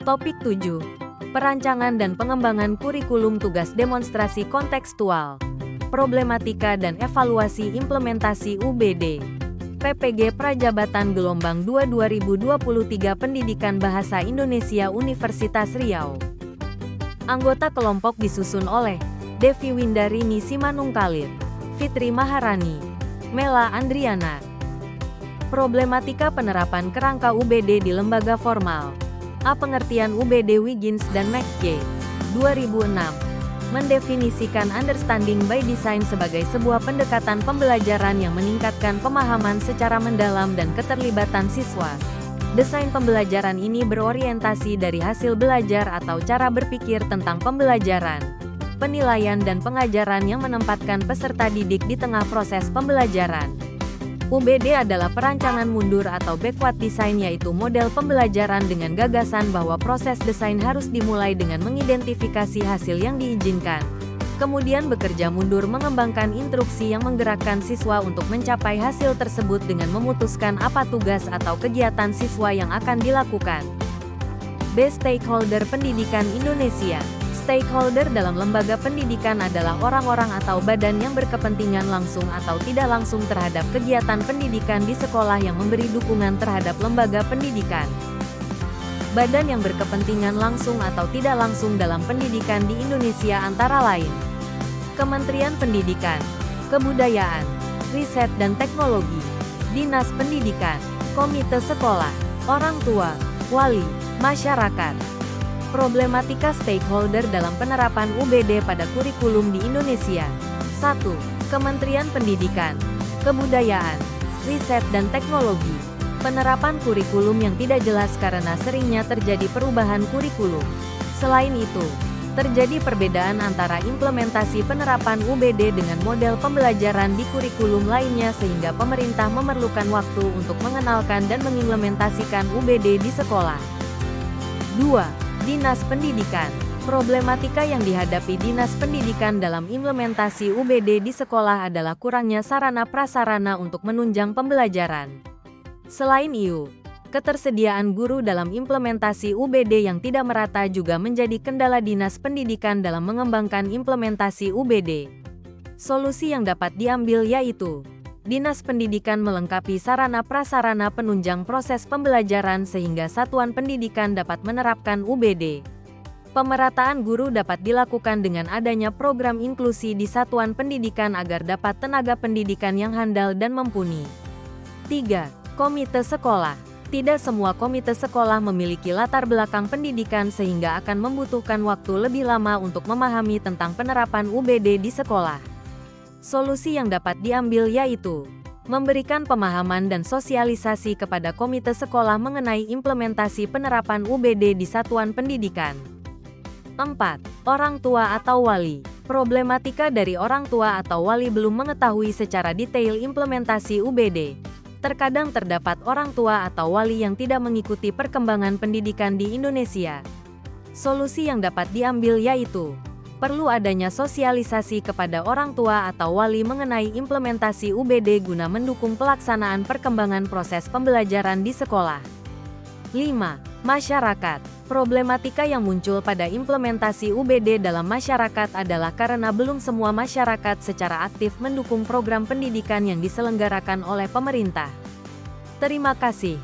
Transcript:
Topik 7. Perancangan dan pengembangan kurikulum tugas demonstrasi kontekstual. Problematika dan evaluasi implementasi UBD. PPG Prajabatan Gelombang 2 2023 Pendidikan Bahasa Indonesia Universitas Riau. Anggota kelompok disusun oleh Devi Windarini Simanungkalir, Fitri Maharani, Mela Andriana. Problematika penerapan kerangka UBD di lembaga formal. A. Pengertian UBD Wiggins dan McKay, 2006, mendefinisikan understanding by design sebagai sebuah pendekatan pembelajaran yang meningkatkan pemahaman secara mendalam dan keterlibatan siswa. Desain pembelajaran ini berorientasi dari hasil belajar atau cara berpikir tentang pembelajaran, penilaian dan pengajaran yang menempatkan peserta didik di tengah proses pembelajaran. UBD adalah perancangan mundur atau backward design, yaitu model pembelajaran dengan gagasan bahwa proses desain harus dimulai dengan mengidentifikasi hasil yang diinginkan, kemudian bekerja mundur mengembangkan instruksi yang menggerakkan siswa untuk mencapai hasil tersebut dengan memutuskan apa tugas atau kegiatan siswa yang akan dilakukan. B. Stakeholder pendidikan Indonesia. Stakeholder dalam lembaga pendidikan adalah orang-orang atau badan yang berkepentingan langsung atau tidak langsung terhadap kegiatan pendidikan di sekolah yang memberi dukungan terhadap lembaga pendidikan. Badan yang berkepentingan langsung atau tidak langsung dalam pendidikan di Indonesia antara lain Kementerian Pendidikan, Kebudayaan, Riset dan Teknologi, Dinas Pendidikan, Komite Sekolah, Orang Tua, Wali, Masyarakat. Problematika stakeholder dalam penerapan UBD pada kurikulum di Indonesia. 1. Kementerian Pendidikan, Kebudayaan, Riset dan Teknologi. Penerapan kurikulum yang tidak jelas karena seringnya terjadi perubahan kurikulum. Selain itu, terjadi perbedaan antara implementasi penerapan UBD dengan model pembelajaran di kurikulum lainnya sehingga pemerintah memerlukan waktu untuk mengenalkan dan mengimplementasikan UBD di sekolah. 2. Dinas Pendidikan. Problematika yang dihadapi Dinas Pendidikan dalam implementasi UBD di sekolah adalah kurangnya sarana prasarana untuk menunjang pembelajaran. Selain itu, ketersediaan guru dalam implementasi UBD yang tidak merata juga menjadi kendala Dinas Pendidikan dalam mengembangkan implementasi UBD. Solusi yang dapat diambil yaitu Dinas Pendidikan melengkapi sarana prasarana penunjang proses pembelajaran sehingga satuan pendidikan dapat menerapkan UBD. Pemerataan guru dapat dilakukan dengan adanya program inklusi di satuan pendidikan agar dapat tenaga pendidikan yang handal dan mumpuni. 3. Komite Sekolah. Tidak semua komite sekolah memiliki latar belakang pendidikan sehingga akan membutuhkan waktu lebih lama untuk memahami tentang penerapan UBD di sekolah. Solusi yang dapat diambil yaitu memberikan pemahaman dan sosialisasi kepada komite sekolah mengenai implementasi penerapan UBD di satuan pendidikan. 4. Orang tua atau wali. Problematika dari orang tua atau wali belum mengetahui secara detail implementasi UBD. Terkadang terdapat orang tua atau wali yang tidak mengikuti perkembangan pendidikan di Indonesia. Solusi yang dapat diambil yaitu perlu adanya sosialisasi kepada orang tua atau wali mengenai implementasi UBD guna mendukung pelaksanaan perkembangan proses pembelajaran di sekolah. 5. Masyarakat. Problematika yang muncul pada implementasi UBD dalam masyarakat adalah karena belum semua masyarakat secara aktif mendukung program pendidikan yang diselenggarakan oleh pemerintah. Terima kasih.